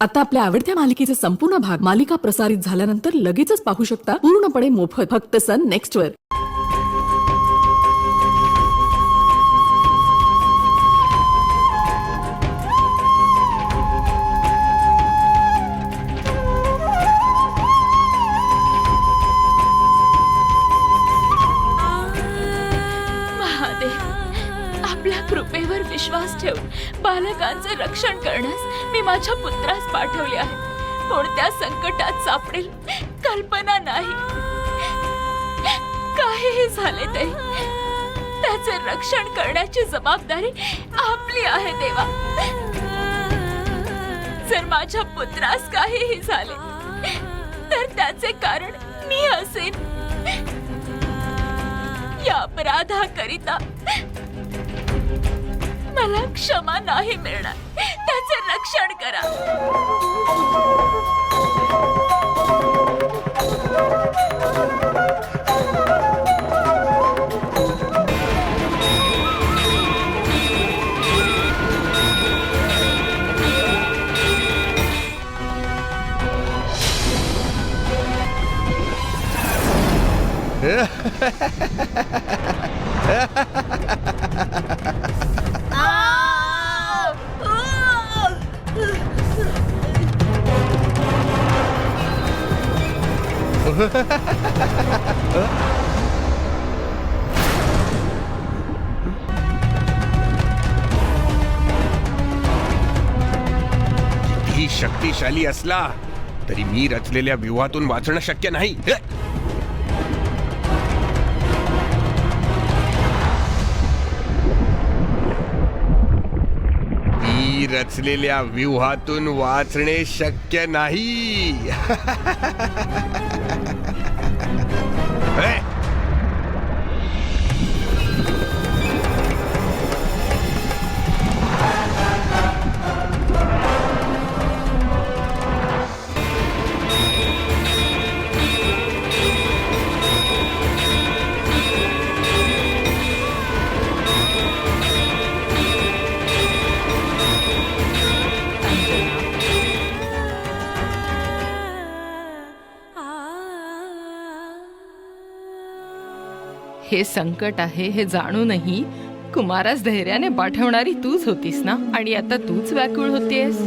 आता आपल्या आवडत्या मालिकेचे संपूर्ण भाग मालिका प्रसारित झाल्यानंतर लगेचच पाहू शकता पूर्णपणे मोफत फक्त सन नेक्स्ट वर. आपल्या कृपेवर विश्वास ठेवून बालकांचे रक्षण करण्यास मी माझ्या पुत्रास पाठवले आहे. कोणत्या संकटात सापडेल कल्पना नाही. काहीही झाले तरी त्याचे रक्षण करण्याची जबाबदारी आपली आहे देवा. जर माझ्या पुत्रास काहीही झाले तर त्याचे कारण मी असेन. या अपराधाकरिता मला क्षमा नाही मिळणार. त्याचे रक्षण करा. कितीही शक्तिशाली असला तरी मी रचलेल्या व्यूहातून वाचणं शक्य नाही. मी रचलेल्या व्यूहातून वाचणे शक्य नाही. हे संकट आहे हे जाणूनही कुमारास धैर्याने पाठवणारी तूच होतीस ना. आणि आता तूच व्याकुळ होतीयस.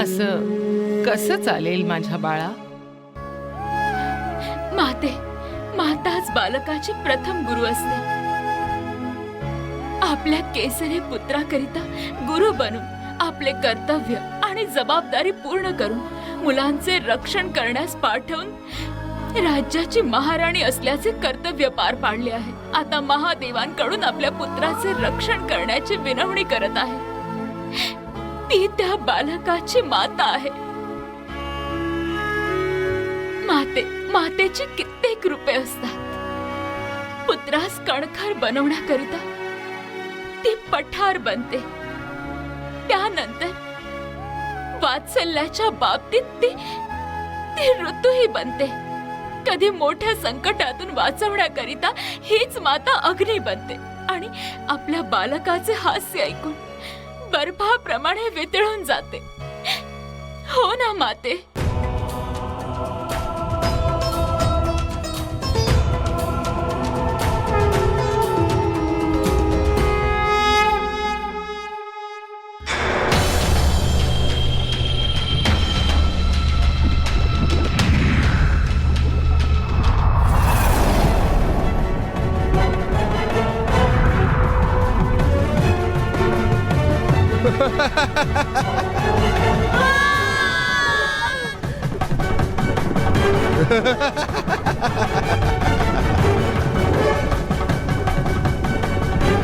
असं कसं चालेल माझ्या बाळा? माताच बालकाची प्रथम गुरु असते. आपल्या केसरी पुत्राकरिता गुरु बनून आपले कर्तव्य आणि जबाबदारी पूर्ण करून मुलांचे रक्षण करण्यास पाठवून राज्याची महाराणी असल्याचे कर्तव्य पार पाडले आहे. आता महादेवांकडून आपल्या पुत्राचे रक्षण करण्याची विनवणी करत आहे. ती त्या बालकाची माता आहे. मातेची कित्येक रूपे असतात. पुत्रास कणखर बनवण्याकरिता ती पठार बनते. त्यानंतर वात्सल्याच्या बाबतीत ती ऋतूही बनते. कधी मोठ्या संकटातून वाचवण्याकरिता हीच माता अग्नी बनते आणि आपल्या बालकाचे हास्य ऐकून बर्फाप्रमाणे वितळून जाते. हो ना माते?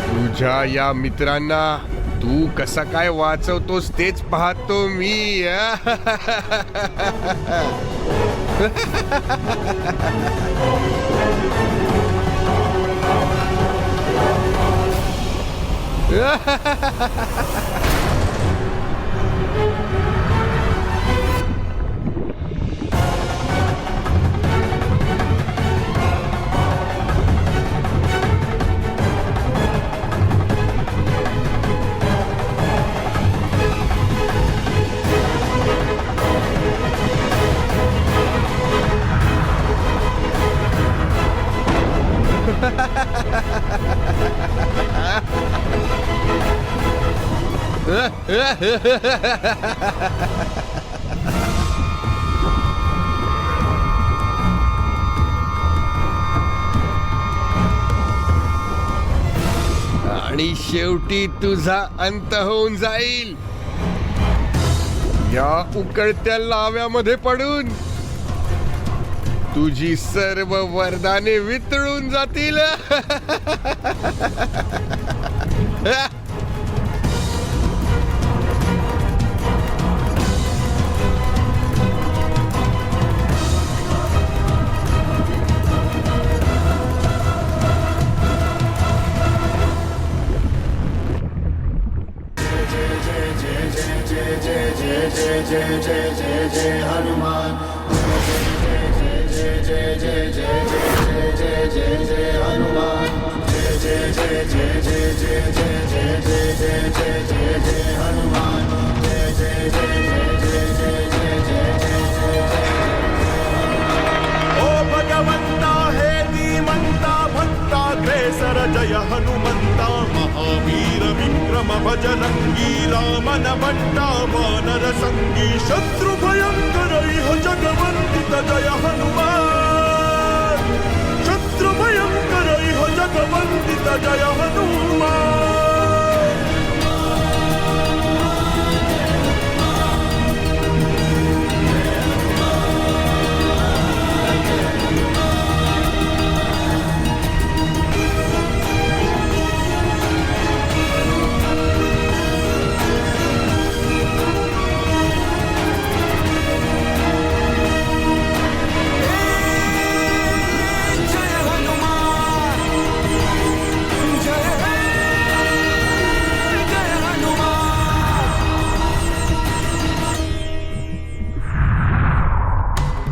तुझ्या या मित्रांना तू कसा काय वाचवतोस तेच पाहतो मी. आणि शेवटी तुझा अंत होऊन जाईल या उकळत्या लाव्यामध्ये पडून. तुझी सर्व वरदाने वितळून जातील. ओ भगवंता हे धीमंता भक्ताग्रेसर जय हनुमंता महावीर विक्रम बजरंगी रामन भट्टा वानर संगी शत्रु भयंकर इह जगवंदित जय हनुमान शत्रु भयंकर इह जगवंदित जय हनुमान.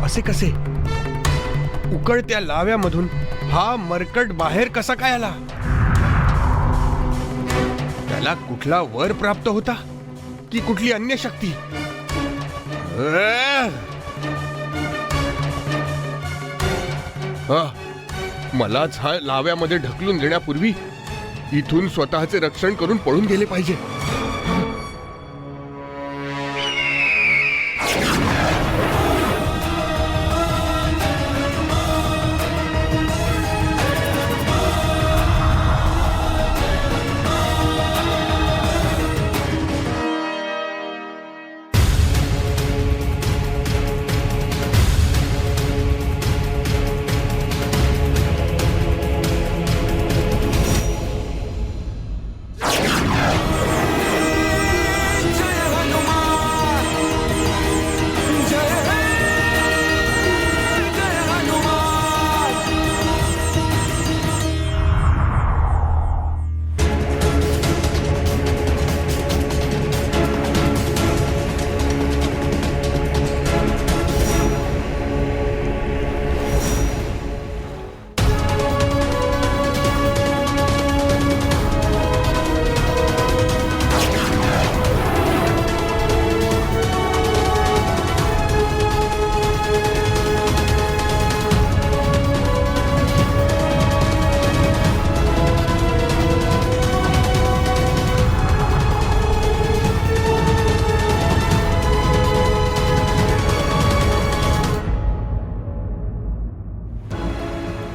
असे कसे? उकळत्या लाव्यामधून हा मरकट बाहेर कसा काय आला? त्याला कुठला वर प्राप्त होता की कुठली अन्य शक्ती? मलाच हा लाव्यामध्ये ढकलून देण्यापूर्वी इथून स्वतःचे रक्षण करून पळून गेले पाहिजे.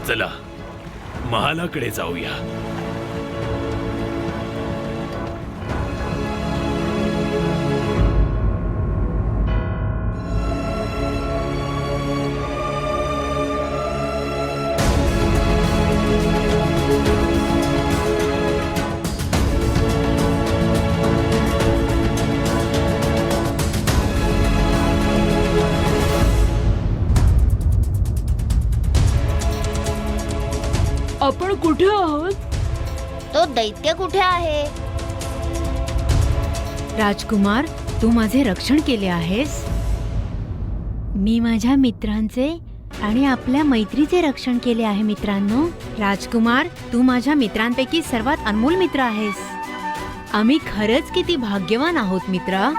चला महालाकडे जाऊया. आपण कुठे आहोत? तो दैत्य कुठे आहे? राजकुमार, तू माझे रक्षण केले आहेस. मी माझ्या मित्रांचे आणि आपल्या मैत्रीचे रक्षण केले आहे. मित्रांनो, राजकुमार, तू माझ्या मित्रांपैकी सर्वात अनमोल मित्र आहेस. आम्ही खरंच किती भाग्यवान आहोत मित्रा.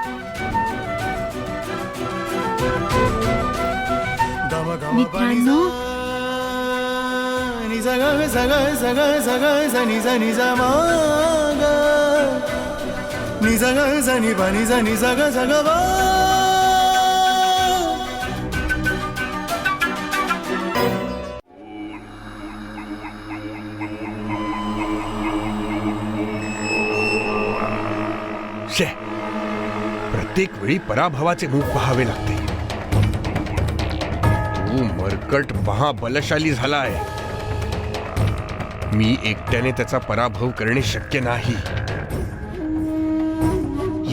मित्रांनो, नि ज ग ज नि प नि ज नि ज ग व. शे, प्रत्येक वेळी पराभवाचे मुख पाहावे लागते. तू मरकट महाबलशाली झालाय. मी एकट्याने त्याचा पराभव करणे शक्य नाही.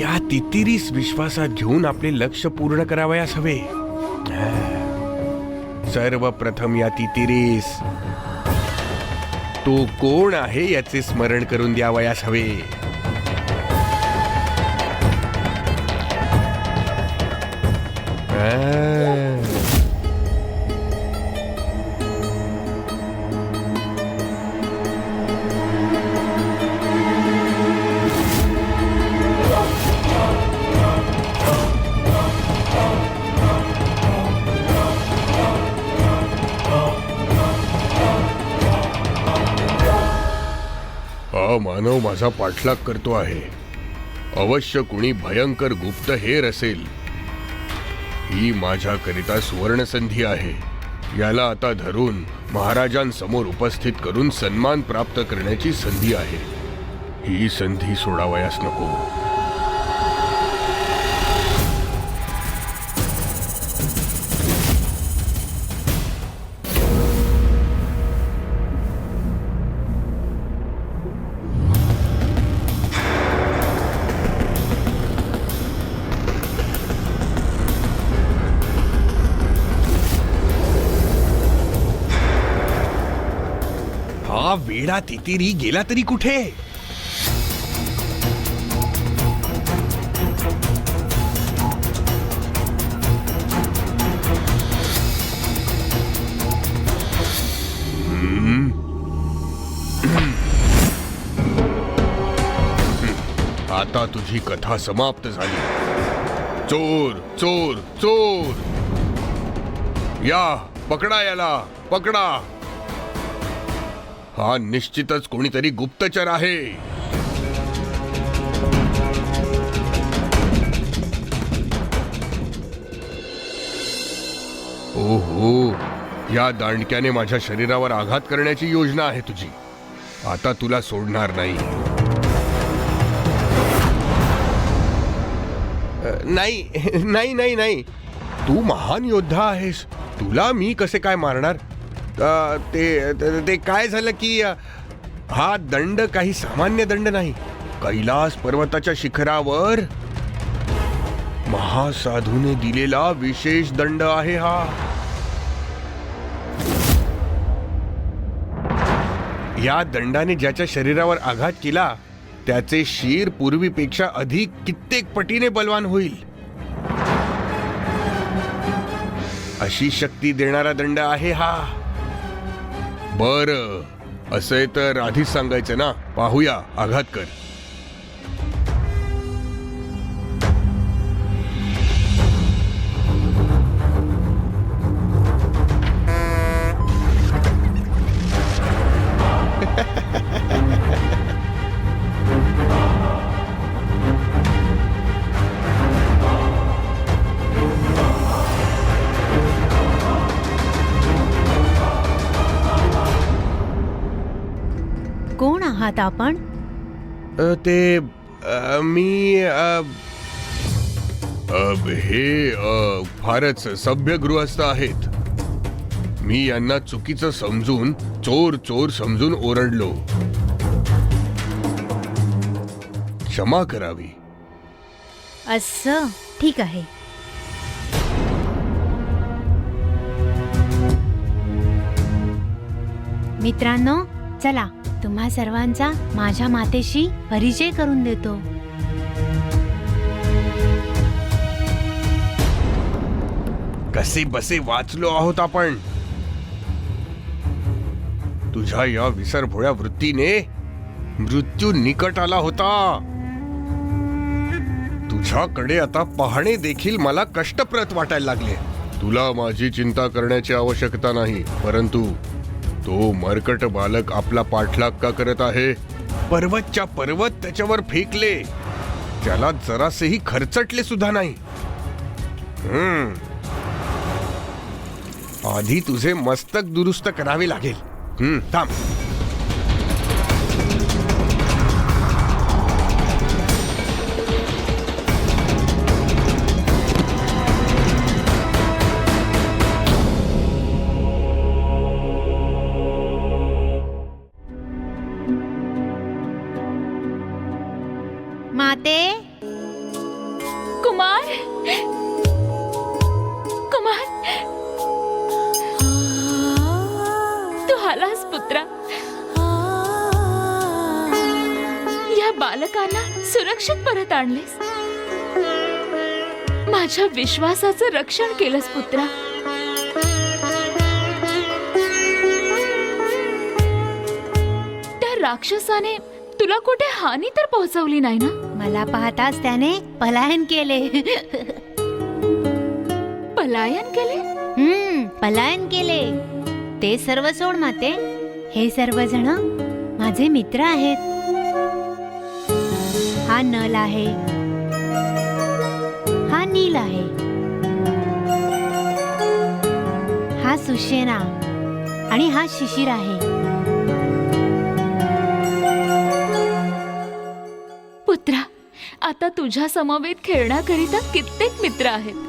या तितिरीस विश्वासात घेऊन आपले लक्ष पूर्ण करावयास हवे. सर्वप्रथम या तितिरीस तो कोण आहे याचे स्मरण करून द्यावयास हवे. हा मानव माझा पाठलाग करतो आहे. अवश्य कुणी भयंकर गुप्तहेर असेल. ही माझ्याकरिता सुवर्ण संधी आहे. याला आता धरून महाराजांसमोर उपस्थित करून सन्मान प्राप्त करण्याची संधी आहे. ही संधी सोडावयास नको. हा वेडा तितिरी गेला तरी कुठे? आता तुझी कथा समाप्त झाली. चोर चोर चोर, या पकडा, याला पकडा. हा निश्चितच कोणीतरी गुप्तचर आहे. ओहो, या दांडक्याने माझ्या शरीरावर आघात करण्याची योजना आहे तुझी. आता तुला सोडणार नाही. नाही नाही नाही नाही, तू महान योद्धा आहेस. तुला मी कसे काय मारणार? ते काय झालं की हा दंड काही सामान्य दंड नाही. कैलास पर्वताच्या शिखरावर महासाधूने दिलेला विशेष दंड आहे हा. या दंडाने ज्याच्या शरीरावर आघात केला त्याचे शीर पूर्वीपेक्षा अधिक कित्येक पटीने बलवान होईल. अशी शक्ती देणारा दंड आहे हा. बर, असे तर आधीच सांगायचं ना. पाहूया, आघात कर. कोण आहात आपण? मी हे फारच सभ्य गृहस्थ आहेत. मी यांना चुकीचं समजून चोर चोर समजून ओरडलो. क्षमा करावी. असं, ठीक आहे. मित्रांनो, चला तुम्हा सर्वांचा माझ्या मातेशी परिचय करून देतो. कसे बसे वाचलो आहोत आपण. तुझ्या या विसरभोळ्या वृत्तीने मृत्यू निकट आला होता. तुझ्याकडे आता पाहणे देखील मला कष्टप्रद वाटायला लागले. तुला माझी चिंता करण्याची आवश्यकता नाही, परंतु तो मरकट बालक आपला पाठलाग का करत आहे? पर्वतच्या पर्वत त्याच्यावर फेकले. त्याला जरासेही खर्चटले सुद्धा नाही. आधी तुझे मस्तक दुरुस्त करावे लागेल. थांब. माते, कुमार, कुमार, तू आलास पुत्रा. या बालकांना सुरक्षित परत आणलेस. माझ्या विश्वासाचं रक्षण केलंस पुत्रा. त्या राक्षसाने तुला कुठे हानी तर पोहोचवली नाही ना? मला पाहताच त्याने पलायन केले. पलायन केले? पलायन केले. ते सर्व सोड माते. हे सर्वजण माझे मित्र आहेत. हा नल आहे, हा नील आहे, हा सुशेना आणि हा शिशिर आहे. पुत्रा, आता तुझ्या समवेत खेळण्याकरिता कित्येक मित्र आहेत.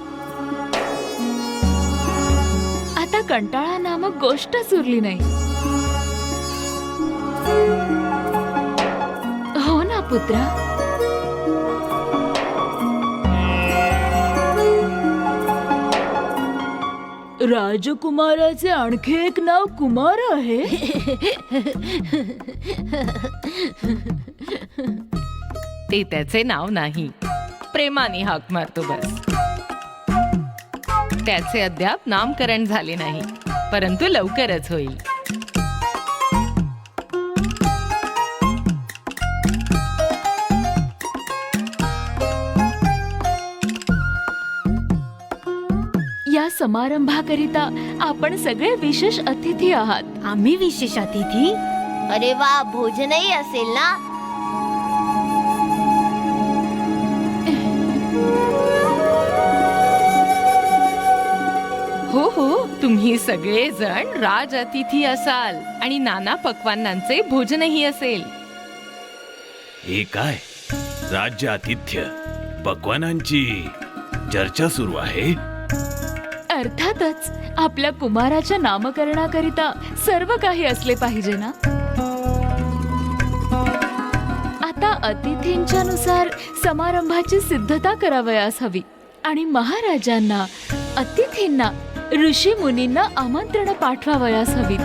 आता कंटाळा नामक गोष्टच उरली नाही. हो ना पुत्रा? राजकुमाराचे आणखी एक नाव कुमार आहे. ते त्याचे नाव नाही, प्रेमाने हाक मारतो बस. त्याचे अद्याप नामकरण झाले नाही, परंतु लवकरच होईल. या समारंभाकरिता आपण सगळे विशेष अतिथी आहात. आम्ही विशेष अतिथी? अरे वा, भोजनही असेल ना? हो हो, तुम्ही सगळे जण राज अतिथी असाल आणि नाना पक्वान्नांचे भोजनही असेल. हे काय, राज्य आतिथ्य पक्वानांची चर्चा सुरू आहे? अर्थातच आपल्या कुमाराच्या नामकरणाकरिता सर्व काही असले पाहिजे ना. आता अतिथींच्या नुसार समारंभाची सिद्धता करावयास हवी आणि महाराजांना, अतिथींना, ऋषी मुनींना आमंत्रण पाठवावयास हवीत.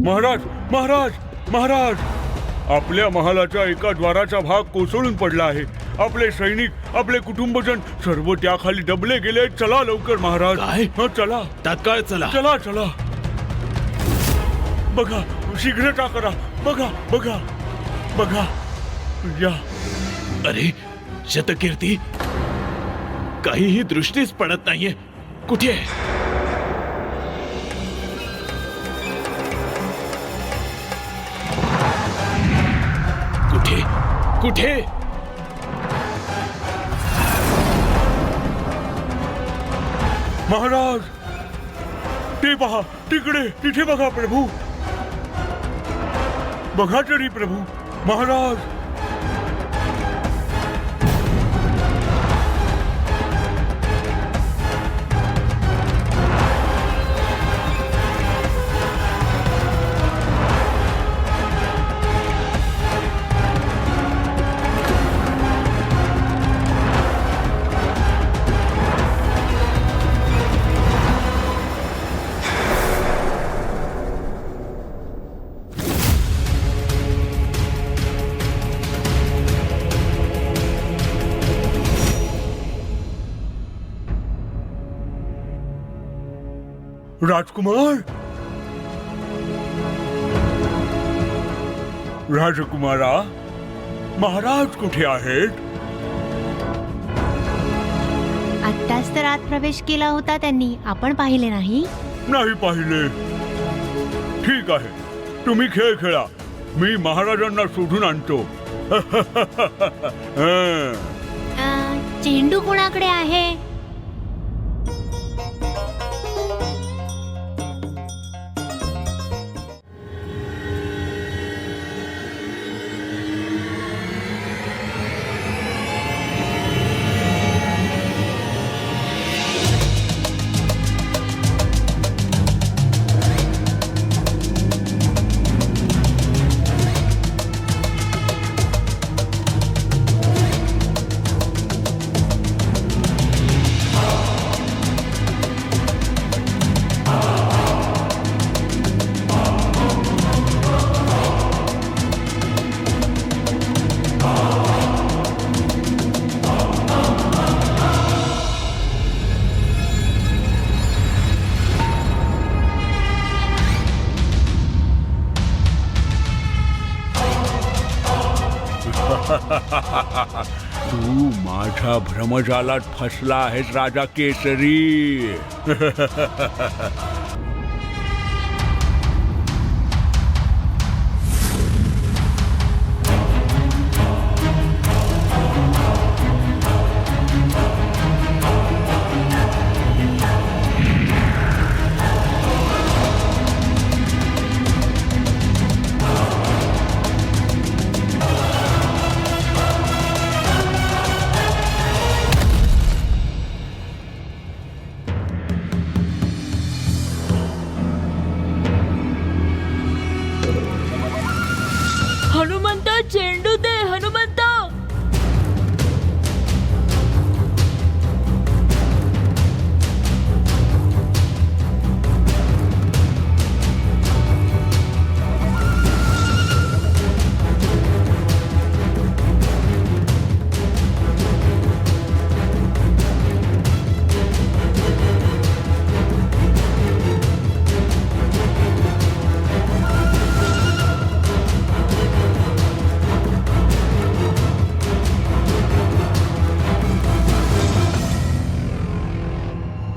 महाराज, महाराज, महाराज, आपल्या महालाच्या एका द्वाराचा भाग कोसळून पडला आहे. आपले सैनिक, आपले कुटुंबजन सर्व त्याखाली दबले गेले. चला लवकर महाराज. काय? चला, तात्काळ चला. चला, चला. बघा, शीघ्रता करा. बघा, बघा, बघा. या. अरे शतकीर्ती, काहीही दृष्टीच पडत नाहीये. कुठे आहे? कुठे कुठे? महाराज, ते पहा, तिकडे, तिथे बघा प्रभू. बघा तरी प्रभू. महाराज, राजकुमार, राजकुमारा, महाराज कुठे आहेत? आत्ताच तर आत प्रवेश केला होता त्यांनी. आपण पाहिले नाही? नाही पाहिले. ठीक आहे, तुम्ही खेळ खेळा. मी महाराजांना शोधून आणतो. हं. चेंडू कोणाकडे आहे? तू माझ्या भ्रमजालात फसला आहेस राजा केसरी. हनुमंता, चेंडू दे हनुमंता.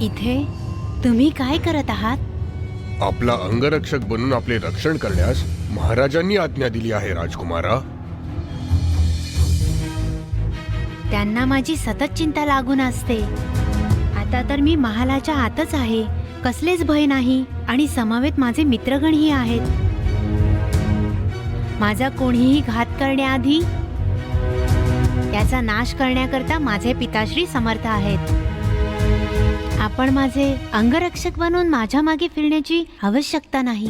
इथे तुम्ही काय करत आहात? आपला अंगरक्षक बनून आपले रक्षण करण्यास महाराजांनी आज्ञा दिली आहे राजकुमारा. त्यांना माझी सतत चिंता लागून असते. आता तर मी महालाच्या आतच आहे, कसलेच भय नाही आणि समवेत माझे मित्रगणही आहेत. माझा कोणीही घात करण्याआधी त्याचा नाश करण्याकरता माझे पिताश्री समर्थ आहेत. आपण माझे अंगरक्षक बनून माझ्या मागे फिरण्याची आवश्यकता नाही.